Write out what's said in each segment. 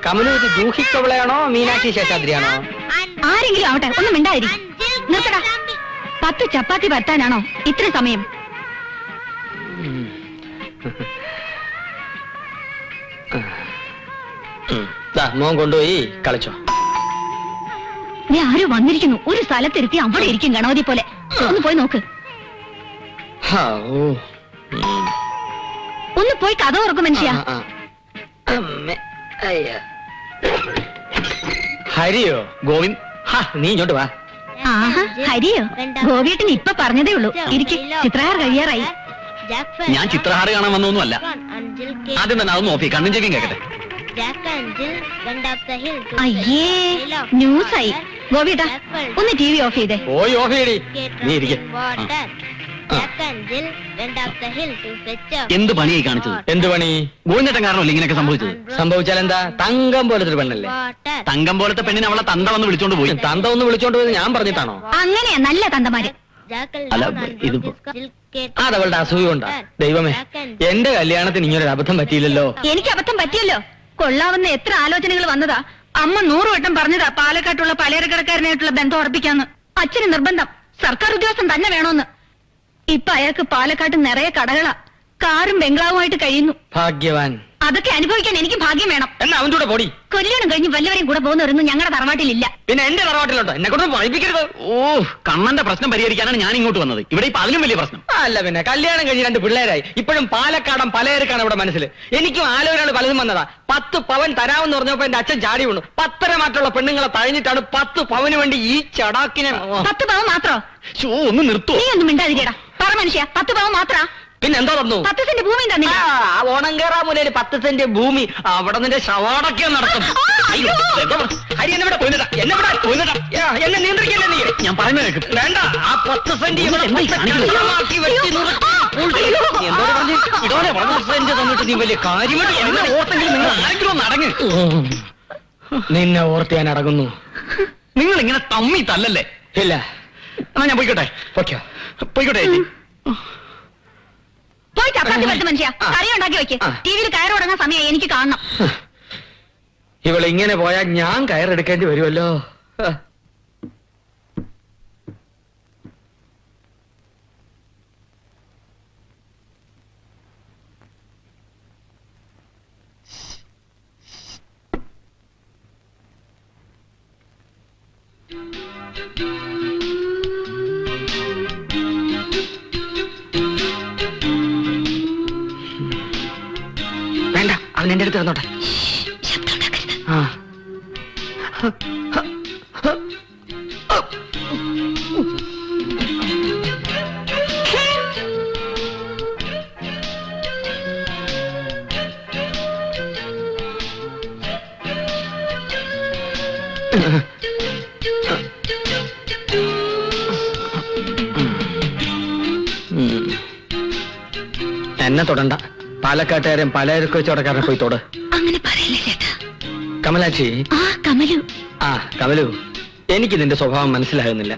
കമലു ഇത് ജൂഹിക്കവളയാണോ മീനാക്ഷി ശേഷാദ്രിയാണോ? ആരെങ്കിലും ആവട്ടെ, ഒന്നും മിണ്ടാതിരി. നിർത്തടാ. 10 ചപ്പാത്തി പരത്താനാണോ ഇത്ര സമയം? മോൻ കൊണ്ടുപോയി കളിച്ചോ. നീ ആരും വന്നിരിക്കുന്നു. ഒരു സ്ഥലത്തിരുത്തി അവിടെ ഇരിക്കും ഗണപതി പോലെ. ഒന്ന് പോയി നോക്ക്. ഒന്ന് പോയി കഥ തുറക്കും മനുഷ്യ. ഹരിയോ ഗോവിന്ദ്, നീ ഇങ്ങോട്ട് വാ. ആഹാ, ഹരിയോ? ഗോപിയേട്ടൻ ഇപ്പൊ പറഞ്ഞതേ ഉള്ളൂ. ഇരിക്കും, ചിത്രഹാർ കഴിയാറായി. ഞാൻ ചിത്രഹാര കാണാൻ വന്നൊന്നുമല്ല. ആദ്യം തന്നെ അത് നോക്കി കണ്ണും ചെക്കും കേക്കട്ടെ. അയ്യേ, ന്യൂസായി. ഗോപിയേട്ടാ, ഒന്ന് TV ഓഫ് ചെയ്തേ. പോയി ഓഫ് ചെയ്യടി. നീ ഇരിക്കും. എന്ത് പണിയായി കാണിച്ചത്? എന്ത് പണി? ഗോവിന്ദേട്ടൻ കാരണമല്ലേ ഇങ്ങനെയൊക്കെ സംഭവിച്ചത്? സംഭവിച്ചാൽ എന്താ? തങ്കം പോലത്തെ ഒരു പെണ്ണല്ലേ. തങ്കം പോലത്തെ പെണ്ണിനെ അവളെ തന്ത വന്ന് വിളിച്ചോണ്ട് പോയി. തന്ത ഒന്ന് വിളിച്ചോണ്ട് പോയത് ഞാൻ പറഞ്ഞിട്ടാണോ? അങ്ങനെയാ നല്ല തന്തമാര്. അല്ല, ഇതിപ്പോ അതവളുടെ അസൂയ കൊണ്ടാ. ദൈവമേ, എന്റെ കല്യാണത്തിന് ഇങ്ങനൊരു അബദ്ധം പറ്റിയില്ലല്ലോ. എനിക്ക് അബദ്ധം പറ്റിയല്ലോ. കൊള്ളാവുന്ന എത്ര ആലോചനകൾ വന്നതാ. അമ്മ 100 വട്ടം പറഞ്ഞതാ പാലക്കാട്ടുള്ള പലചരക്കടക്കാരനായിട്ടുള്ള ബന്ധം ഉറപ്പിക്കാന്ന്. അച്ഛന് നിർബന്ധം, സർക്കാർ ഉദ്യോഗസ്ഥൻ തന്നെ വേണോന്ന്. ഇപ്പൊ അയാൾക്ക് പാലക്കാട്ട് നിറയെ കടകളാ. കാറും ബംഗ്ലാവുമായിട്ട് കഴിയുന്നു. ഭാഗ്യവാൻ. അതൊക്കെ അനുഭവിക്കാൻ എനിക്ക് ഭാഗ്യം വേണം. എന്നാ അവന്റെ കൂടെ പൊടി. കല്യാണം കഴിഞ്ഞ് വല്ലവരെയും കൂടെ പോകുന്നവരൊന്നും ഞങ്ങളുടെ തറവാട്ടിലില്ല. പിന്നെ എന്റെ തറവാട്ടിലുണ്ടോ? എന്നെ കൊണ്ട് പഠിപ്പിക്കരുത്. കണ്ണന്റെ പ്രശ്നം പരിഹരിക്കാനാണ് ഞാൻ ഇങ്ങോട്ട് വന്നത്. ഇവിടെ ഇപ്പൊ അതിലും വലിയ പ്രശ്നം അല്ല. പിന്നെ കല്യാണം കഴിഞ്ഞ് 2 പിള്ളേരായി. ഇപ്പോഴും പാലക്കാടൻ പലചരക്കാണ് ഇവിടെ മനസ്സിൽ. എനിക്കും ആലോചനകൾ പലതും വന്നതാ. 10 പവൻ തരാമെന്ന് പറഞ്ഞപ്പോ എന്റെ അച്ഛൻ ചാടി വീണു. 10 മാറ്റുള്ള പെണ്ണുങ്ങളെ തഴഞ്ഞിട്ടാണ് 10 പവന് വേണ്ടി ഈ ചടാക്കിനെ. 10 പവൻ മാത്രോ? ഒന്ന് നിർത്തോ? നീ ഒന്നും മിണ്ടാതിരിക്കടാ. പറ മനുഷ്യ, 10 പവൻ മാത്രാ? പിന്നെ എന്താ തന്നു? 10 സെന്റ് ഭൂമി തന്നെ. ഓണം കേറാമൂലയില് 10 സെന്റ് ഭൂമി. അവിടെ നിന്റെ ശവാടൊക്കെ നടക്കും. ഹരി എന്നെ നിയന്ത്രിക്കല്ലേ നീ? ഞാൻ പറയുന്നത് കേൾക്കും. വേണ്ട, ആ 10 സെന്റ് സെന്റ് തന്നിട്ട് നീ വലിയ കാര്യമായിട്ട് ഓർത്തെങ്കിലും നിങ്ങൾ ആരെങ്കിലും ഒന്ന് അടങ്ങ്. നിന്നെ ഓർത്ത് ഞാൻ അടങ്ങുന്നു. നിങ്ങൾ ഇങ്ങനെ തമ്മി തല്ലല്ലേ? ഇല്ല. എന്നാ ഞാൻ പോയിക്കോട്ടെ. പോയിക്കോട്ടെ. പോയി ചപ്പാത്തി പറ്റും മനുഷ്യ. കറി ഉണ്ടാക്കി വെക്ക്. ടിവിയിൽ കയറ് തുടങ്ങാൻ സമയമായി, എനിക്ക് കാണണം. ഇവളിങ്ങനെ പോയാൽ ഞാൻ കയറെടുക്കേണ്ടി വരുമല്ലോ. വേണ്ട, അവൻ എന്റെ അടുത്ത് വന്നോട്ടെ. എന്നെ തൊടണ്ട. പാലക്കാട്ടുകാരൻ പലചരക്കച്ചവടക്കാരനെ പോയി തൊട്. അങ്ങനെ പറയല്ലേ ചേട്ടാ. കമലാക്ഷി. കമലു. കമലു, എനിക്ക് നിന്റെ സ്വഭാവം മനസ്സിലാകുന്നില്ല.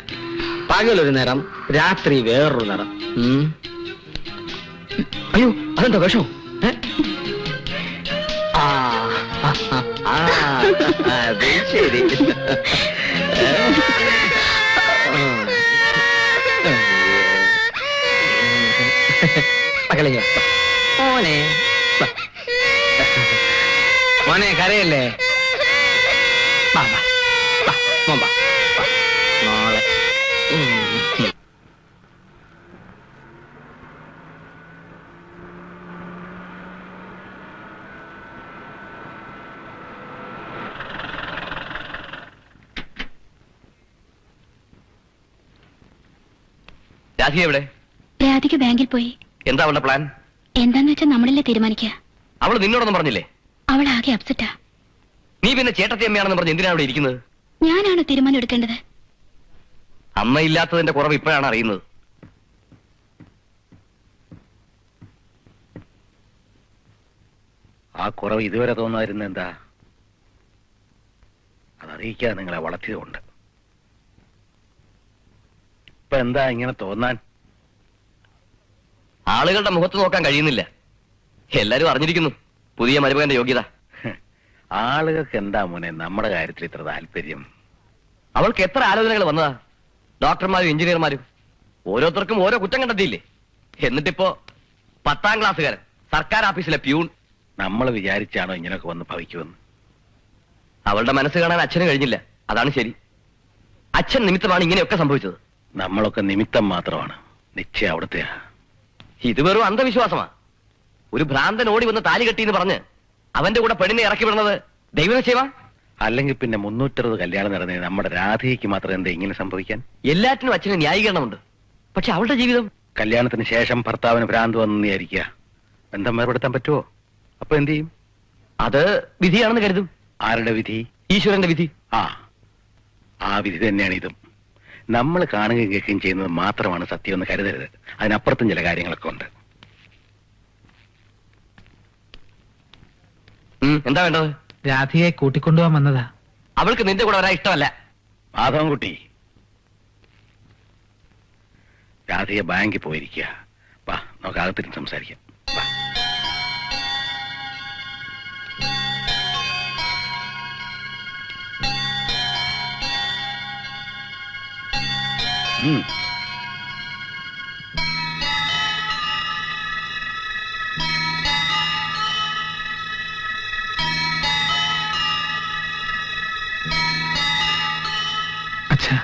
പകലൊരു നിറം, രാത്രി വേറൊരു നിറം. അയ്യോ, അതെന്താ വിഷമോ? അത് ശരി. മകളെ മോനെ മോനെ കരയല്ലേ? മോളെ രാധിക എവിടെ? രാധിക ബാങ്കിൽ പോയി. എന്താ അവളുടെ പ്ലാൻ? എന്താന്ന് വെച്ചാൽ നമ്മളല്ലേ തീരുമാനിക്കുക. അവള് നിന്നോടൊന്നും പറഞ്ഞില്ലേ? അവൾ ആകെ അപ്സെറ്റാ. നീ പിന്നെ ചേട്ടത്തി അമ്മയാണെന്ന് പറഞ്ഞ് എന്തിനാ അവിടെ ഇരിക്കുന്നത്? ഞാനാണ് തീരുമാനം എടുക്കേണ്ടത്. അമ്മ ഇല്ലാത്തതിന്റെ കുറവ് ഇപ്പോഴാണ് അറിയുന്നത്. ആ കുറവ് ഇതുവരെ തോന്നാതിരുന്ന എന്താ? അതറിയിക്കാൻ നിങ്ങളെ വളർത്തിയതുകൊണ്ട്. ഇപ്പൊ എന്താ ഇങ്ങനെ തോന്നാൻ? ആളുകളുടെ മുഖത്ത് നോക്കാൻ കഴിയുന്നില്ല. എല്ലാരും അറിഞ്ഞിരിക്കുന്നു പുതിയ മരുമകന്റെ യോഗ്യത. ആളുകൾക്ക് എന്താ മോനെ നമ്മുടെ കാര്യത്തിൽ ഇത്ര താല്പര്യം? അവൾക്ക് എത്ര ആലോചനകൾ വന്നതാ, ഡോക്ടർമാരും എഞ്ചിനീയർമാരും. ഓരോരുത്തർക്കും ഓരോ കുറ്റം കണ്ടെത്തിയില്ലേ. എന്നിട്ടിപ്പോ 10ാം ക്ലാസ്സുകാരൻ, സർക്കാർ ഓഫീസിലെ പ്യൂൺ. നമ്മൾ വിചാരിച്ചാണോ ഇങ്ങനെയൊക്കെ വന്ന് ഭവിക്കുമെന്ന്? അവളുടെ മനസ്സ് കാണാൻ അച്ഛന് കഴിഞ്ഞില്ല, അതാണ് ശരി. അച്ഛൻ നിമിത്തമാണ് ഇങ്ങനെയൊക്കെ സംഭവിച്ചത്. നമ്മളൊക്കെ നിമിത്തം മാത്രമാണ്, നിശ്ചയം അവിടുത്തെയാ. ഇത് വെറും അന്ധവിശ്വാസമാ. ഒരു ഭ്രാന്തൻ ഓടി വന്ന് താലി കെട്ടിയെന്ന് പറഞ്ഞ് അവന്റെ കൂടെ പെണ്ണിനെ ഇറക്കി വിടുന്നത് ദൈവനിശ്ചയമാ? അല്ലെങ്കിൽ പിന്നെ 360 കല്യാണം നടന്നേ നമ്മുടെ രാധയ്ക്ക് മാത്രം എന്താ ഇങ്ങനെ സംഭവിക്കാൻ? എല്ലാറ്റിനും അച്ഛന് ന്യായീകരണമുണ്ട്. പക്ഷെ അവളുടെ ജീവിതം. കല്യാണത്തിന് ശേഷം ഭർത്താവിന് ഭ്രാന്ത് വന്നു വിചാരിക്കുക, ബന്ധം വേർപെടുത്താൻ പറ്റുമോ? അപ്പൊ എന്ത് ചെയ്യും? അത് വിധിയാണെന്ന് കരുതും. ആരുടെ വിധി? ഈശ്വരന്റെ വിധി. ആ വിധി തന്നെയാണ് ഇതും. നമ്മൾ കാണുകയും കേൾക്കുകയും ചെയ്യുന്നത് മാത്രമാണ് സത്യമെന്ന് കരുതരുത്. അതിനപ്പുറത്തും ചില കാര്യങ്ങളൊക്കെ ഉണ്ട്. എന്താ വേണ്ടത്? രാധയെ കൂട്ടിക്കൊണ്ടുപോകാൻ വന്നതാ. അവൾക്ക് നിന്റെ കൂടെ വരാൻ ഇഷ്ടമല്ല. മാധവൻകുട്ടി, രാധയെ ബാങ്കിൽ പോയിരിക്കുക. വാ, നമുക്ക് അകത്തിരുന്ന് സംസാരിക്കാം. വാ. അച്ഛാ,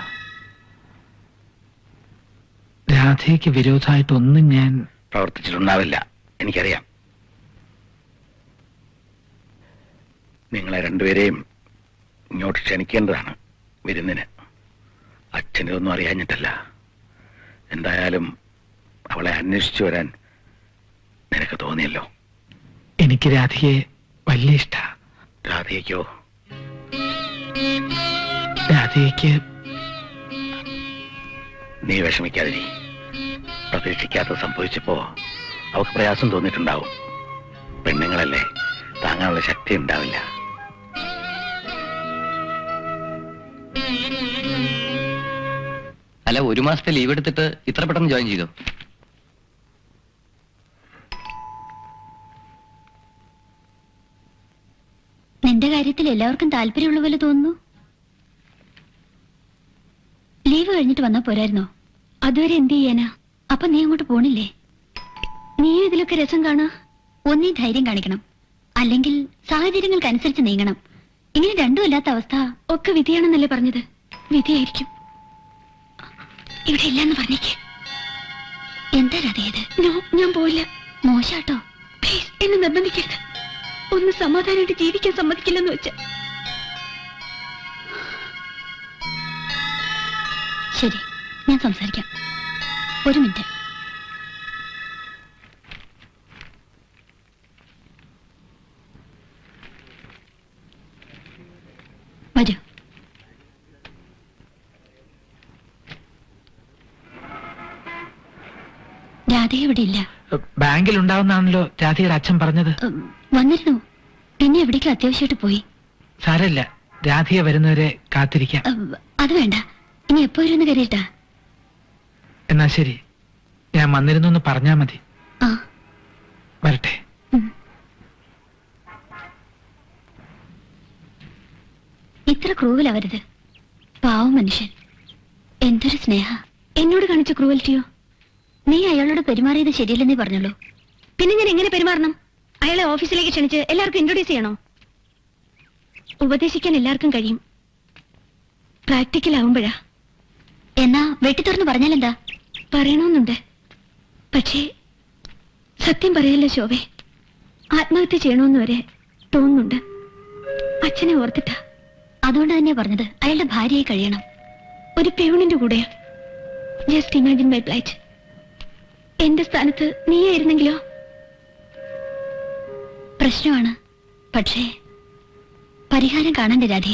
രാധയ്ക്ക് വിരോധമായിട്ടൊന്നും ഞാൻ പ്രവർത്തിച്ചിട്ടുണ്ടാവില്ല, എനിക്കറിയാം. നിങ്ങളെ രണ്ടുപേരെയും ഇങ്ങോട്ട് ക്ഷണിക്കേണ്ടതാണ് വിരുന്നിന്. അച്ഛനിതൊന്നും അറിയാഞ്ഞിട്ടല്ല. എന്തായാലും അവളെ അന്വേഷിച്ചു വരാൻ നിനക്ക് തോന്നിയല്ലോ. എനിക്ക് രാധയെ വലിയ ഇഷ്ട. രാധയ്ക്കോ? രാധയ്ക്ക് നീ വിഷമിക്കാതിരി. പ്രതീക്ഷിക്കാത്ത സംഭവിച്ചപ്പോ അവൾക്ക് പ്രയാസം തോന്നിയിട്ടുണ്ടാവും. പെണ്ണുങ്ങളല്ലേ, താങ്ങാനുള്ള ശക്തി ഉണ്ടാവില്ല. അല്ല, 1 മാസത്തെ ലീവ് എടുത്തിട്ട് ഇത്ര പെട്ടെന്ന് ജോയിൻ ചെയ്തു? നിന്റെ കാര്യത്തിൽ എല്ലാവർക്കും താല്പര്യമുള്ള പോലെ തോന്നുന്നു. ലീവ് കഴിഞ്ഞിട്ട് വന്നാ പോരായിരുന്നോ? അതുവരെ എന്ത് ചെയ്യാനാ? അപ്പൊ നീ അങ്ങോട്ട് പോണില്ലേ? നീയും ഇതിലൊക്കെ രസം കാണാ. ഒന്നീ ധൈര്യം കാണിക്കണം, അല്ലെങ്കിൽ സാഹചര്യങ്ങൾക്കനുസരിച്ച് നീങ്ങണം. ഇങ്ങനെ രണ്ടും അല്ലാത്ത അവസ്ഥ ഒക്കെ വിധിയാണെന്നല്ലേ പറഞ്ഞത്? വിധിയായിരിക്കും. ഇവിടെ ഇല്ലെന്ന് പറഞ്ഞേക്ക്. എന്താ രാധയത്? ഞാൻ പോയില്ല. മോശാട്ടോ, പ്ലീസ് എന്നെ നിർബന്ധിക്കരുത്. ഒന്ന് സമാധാനമായിട്ട് ജീവിക്കാൻ സമ്മതിക്കില്ലെന്ന് വെച്ച. ശരി, ഞാൻ സംസാരിക്കാം. 1 മിനിറ്റ്. വരൂ. രാധ ഇവിടെ ഇല്ല. ബാങ്കിൽ ഉണ്ടാവുന്നാണല്ലോ രാധയുടെ അച്ഛൻ പറഞ്ഞത്. വന്നിരുന്നു, പിന്നെ എവിടേക്കും അത്യാവശ്യമായിട്ട് പോയി. സാരമില്ല, രാധയെ വരുന്നവരെ കാത്തിരിക്കാം. അത് വേണ്ട, ഇനി എപ്പോ വരുമെന്ന് കരുതിട്ടാ. എന്നാ ശരി, ഞാൻ വന്നിരുന്നു എന്ന് പറഞ്ഞാ മതി. ആ, വരട്ടെ. ഇത്ര ക്രൂവലാവരുത്. പാവം മനുഷ്യൻ. എന്തൊരു സ്നേഹ. എന്നോട് കാണിച്ച ക്രൂവൽറ്റിയോ? നീ അയാളോട് പെരുമാറിയത് ശരിയല്ലെന്നേ പറഞ്ഞുള്ളൂ. പിന്നെ ഞാൻ എങ്ങനെ പെരുമാറണം? അയാളെ ഓഫീസിലേക്ക് ക്ഷണിച്ച് എല്ലാവർക്കും ഇൻട്രൊഡ്യൂസ് ചെയ്യണോ? ഉപദേശിക്കാൻ എല്ലാവർക്കും കഴിയും, പ്രാക്ടിക്കൽ ആവുമ്പോഴാ. എന്നാ വെട്ടിത്തുറന്ന് പറഞ്ഞാലെന്താ? പറയണമെന്നുണ്ട്, പക്ഷേ സത്യം പറയല്ലോ ശോഭേ. ആത്മഹത്യ ചെയ്യണമെന്ന് വരെ തോന്നുന്നുണ്ട്. അച്ഛനെ ഓർത്തിട്ടാ. അതുകൊണ്ട് തന്നെ പറഞ്ഞത് അയാളുടെ ഭാര്യയായി കഴിയണം. ഒരു പെയൂണിന്റെ കൂടെയാ. Just imagine my plight. എന്റെ സ്ഥാനത്ത് നീയായിരുന്നെങ്കിലോ? പ്രശ്നമാണ്, പക്ഷേ പരിഹാരം കാണണ്ടേ രാധയെ?